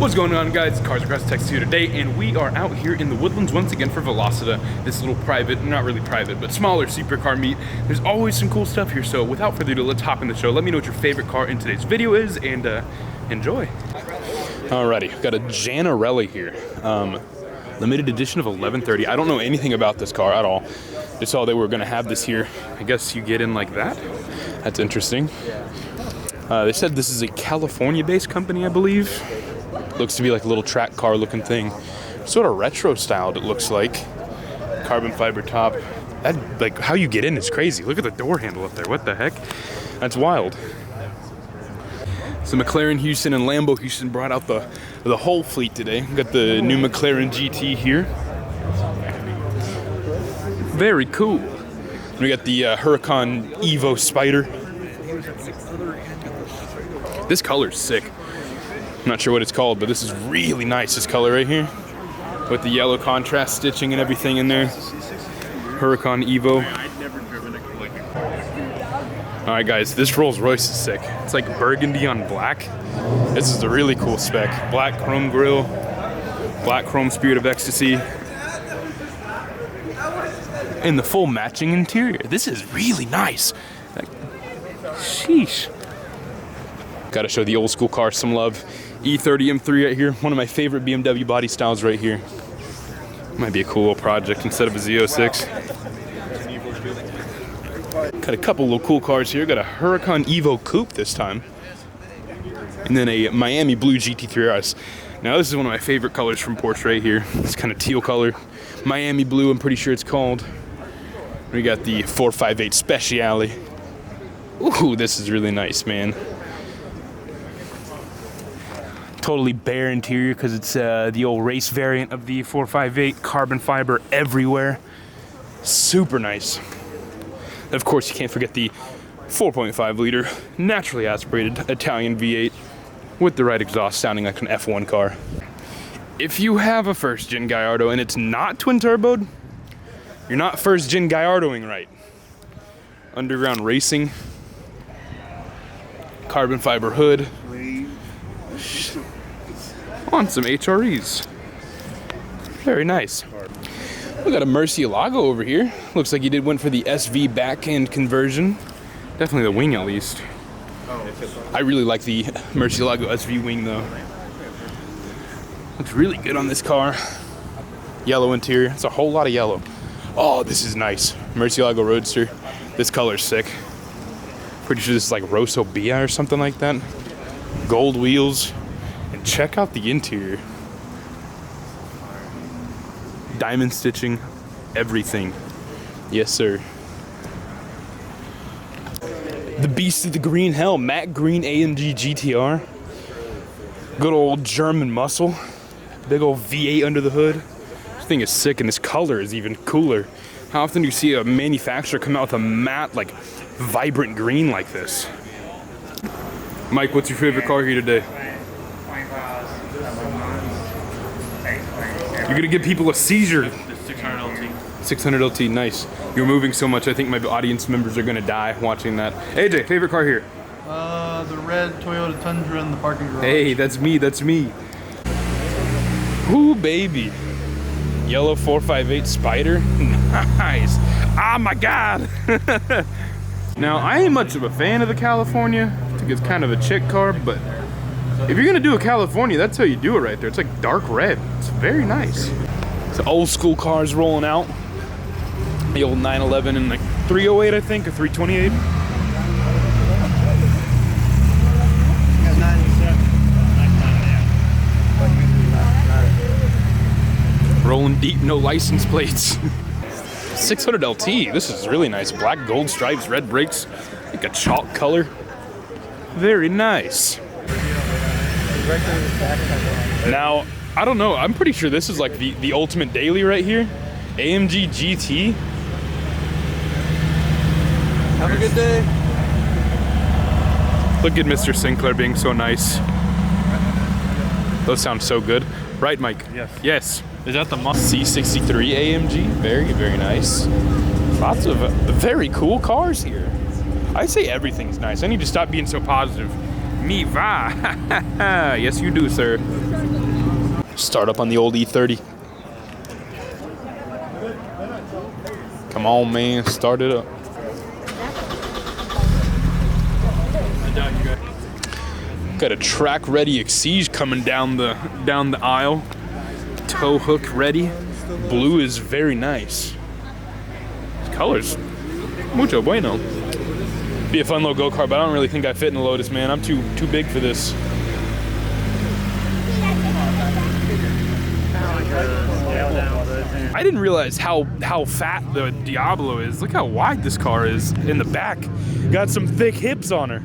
What's going on, guys? Cars Across Texas here today, and we are out here in the Woodlands once again for Velocita, this little private, not really private, but smaller supercar meet. There's always some cool stuff here, so without further ado, let's hop in the show. Let me know what your favorite car in today's video is, and enjoy. Alrighty, got a Gianarelli here. Limited edition of 1130. I don't know anything about this car at all. Just saw they were gonna have this here. I guess you get in like that. That's interesting. They said this is a California-based company, I believe. Looks to be like a little track car looking thing. Sort of retro styled, it looks like. Carbon fiber top. That, like, how you get in is crazy. Look at the door handle up there. What the heck? That's wild. So McLaren Houston and Lambo Houston brought out the whole fleet today. Got the new McLaren GT here. Very cool. We got the Huracan Evo Spider. This color's sick. I'm not sure what it's called, but this is really nice, this color right here. With the yellow contrast stitching and everything in there. Huracan Evo. Alright guys, this Rolls Royce is sick. It's like burgundy on black. This is a really cool spec. Black chrome grille, black chrome Spirit of Ecstasy. And the full matching interior. This is really nice. Like, sheesh. Gotta show the old school car some love. E30 M3 right here. One of my favorite BMW body styles right here. Might be a cool little project instead of a Z06. Got a couple little cool cars here. Got a Huracan Evo Coupe this time. And then a Miami Blue GT2 RS. Now this is one of my favorite colors from Porsche right here. This kind of teal color. Miami Blue, I'm pretty sure it's called. We got the 458 Speciale. Ooh, this is really nice, man. Totally bare interior because it's the old race variant of the 458. Carbon fiber everywhere. Super nice. And of course, you can't forget the 4.5 liter naturally aspirated Italian V8 with the right exhaust, sounding like an F1 car. If you have a first gen Gallardo and it's not twin turboed, you're not first gen Gallardoing right. Underground racing, carbon fiber hood, on some HREs. Very nice. We got a Murcielago over here. Looks like he went for the SV back end conversion. Definitely the wing at least. I really like the Murcielago SV wing though. Looks really good on this car. Yellow interior. It's a whole lot of yellow. Oh, this is nice. Murcielago Roadster. This color's sick. Pretty sure this is like Rosso Bia or something like that. Gold wheels. And check out the interior. Diamond stitching. Everything. Yes, sir. The beast of the green hell. Matte green AMG GTR. Good old German muscle. Big old V8 under the hood. This thing is sick, and this color is even cooler. How often do you see a manufacturer come out with a matte, like, vibrant green like this? Mike, what's your favorite car here today? You're gonna give people a seizure. The 600 LT. 600 LT, nice. You're moving so much, I think my audience members are gonna die watching that. AJ, favorite car here? The red Toyota Tundra in the parking garage. Hey, that's me, that's me. Ooh, baby. Yellow 458 Spider. Nice. Oh my God. Now, I ain't much of a fan of the California. I think it's kind of a chick car, but if you're gonna do a California, that's how you do it right there. It's like dark red. It's very nice. So old school cars rolling out. The old 911 and like 308, I think, or 328. Rolling deep, no license plates. 600 LT, this is really nice. Black gold stripes, red brakes, like a chalk color. Very nice. Now, I don't know, I'm pretty sure this is like the ultimate daily right here. AMG GT. Have a good day. Look at Mr. Sinclair being so nice. Those sound so good. Right, Mike? Yes. Yes. Is that the C63 AMG? Very, very nice. Lots of very cool cars here. I say everything's nice. I need to stop being so positive. Me va. Yes, you do, sir. Start up on the old E30. Come on, man. Start it up. Got a track ready Exige coming down the aisle. Tow hook ready. Blue is very nice. This color's mucho bueno. Be a fun little go-kart, but I don't really think I fit in the Lotus, man. I'm too big for this. I didn't realize how fat the Diablo is. Look how wide this car is in the back. Got some thick hips on her.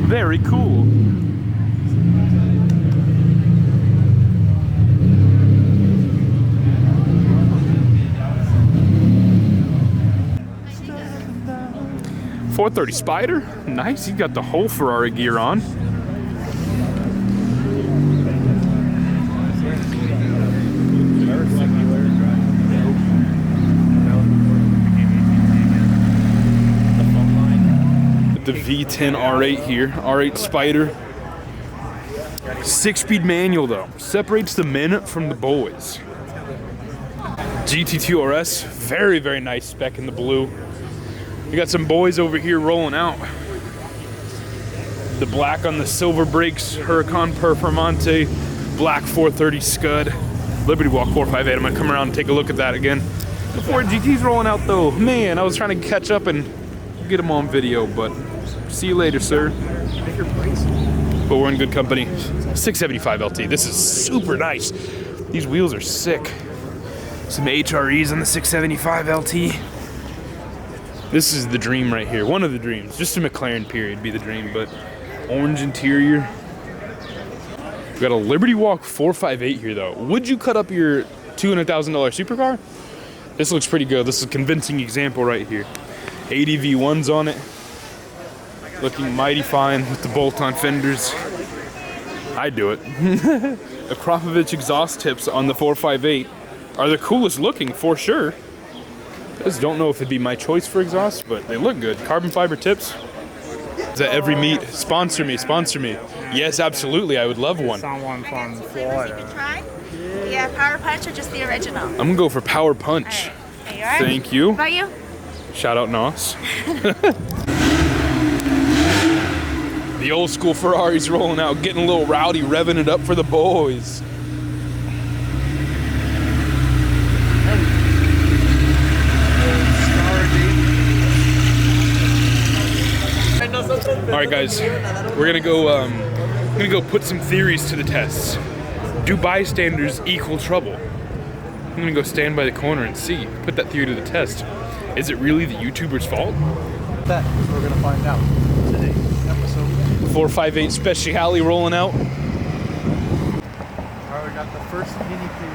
Very cool. .430 Spider, nice. He's got the whole Ferrari gear on. The V10 R8 here, R8 Spider. 6-speed manual though, separates the men from the boys. GT2 RS, very, very nice spec in the blue. We got some boys over here rolling out. The black on the silver brakes, Huracan Performante, black 430 Scud, Liberty Walk 458. I'm gonna come around and take a look at that again. The Ford GT's rolling out though. Man, I was trying to catch up and get them on video, but see you later, sir. But we're in good company. 675 LT, this is super nice. These wheels are sick. Some HREs on the 675 LT. This is the dream right here, one of the dreams. Just a McLaren period be the dream, but orange interior. We got a Liberty Walk 458 here though. Would you cut up your $200,000 supercar? This looks pretty good. This is a convincing example right here. ADV1s on it. Looking mighty fine with the bolt-on fenders. I'd do it. The Krapovich exhaust tips on the 458 are the coolest looking for sure. I just don't know if it'd be my choice for exhaust, but they look good. Carbon fiber tips. Is that every meet? Sponsor me, sponsor me. Yes, absolutely. I would love one. Someone from Florida. Try? Yeah, Power Punch or just the original? I'm gonna go for Power Punch. Right. You Thank you. How about you? Shout out Nos. The old school Ferrari's rolling out, getting a little rowdy, revving it up for the boys. All right, guys, we're gonna go put some theories to the test. Do bystanders equal trouble? I'm gonna go stand by the corner and see. Put that theory to the test. Is it really the YouTuber's fault? That is what we're gonna find out today's episode. 458 Speciale rolling out. All right, we got the first guinea pig.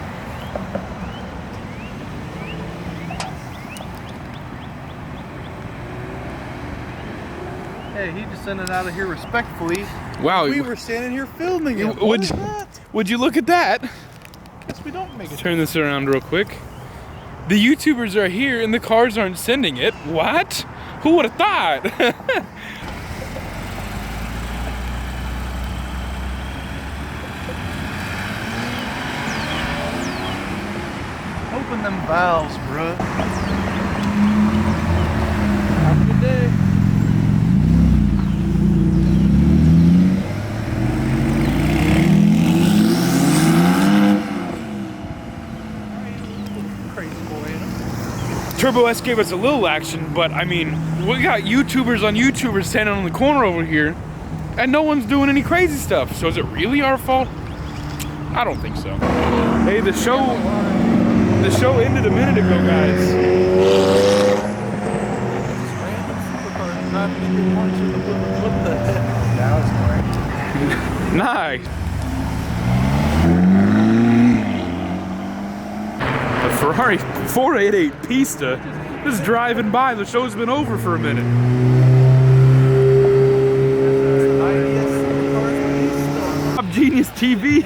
Hey, he descended out of here respectfully. Wow. We were standing here filming it. Would you look at that? Guess we don't make it. Turn this around real quick. The YouTubers are here and the cars aren't sending it. What? Who would have thought? Open them valves, bruh. Have a good day. Turbo S gave us a little action, but I mean, we got YouTubers on YouTubers standing on the corner over here, and no one's doing any crazy stuff. So is it really our fault? I don't think so. Hey, the show ended a minute ago, guys. What the heck? That was great. Nice. The Ferrari 488 Pista is driving by. The show's been over for a minute. Genius TV.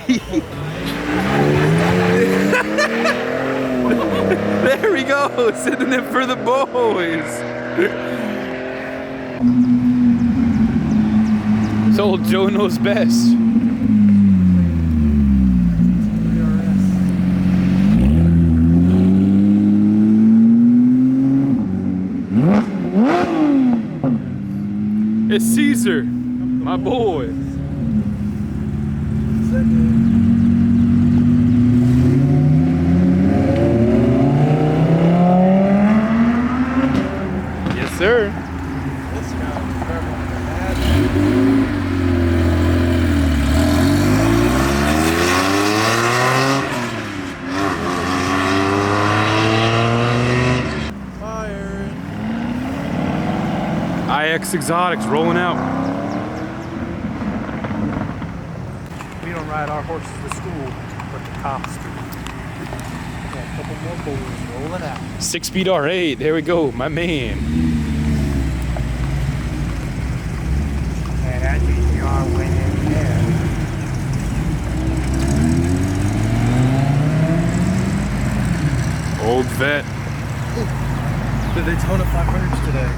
There we go, sending it for the boys. It's old Joe knows best. It's Caesar, my boy. Yes, sir. This guy is very mad. IX Exotics rolling out. We don't ride our horses to school, but the cops do. Got a couple more boys rolling out. 6-speed R8, there we go, my man. And that GTR went in there. Old vet. The Daytona 500s today.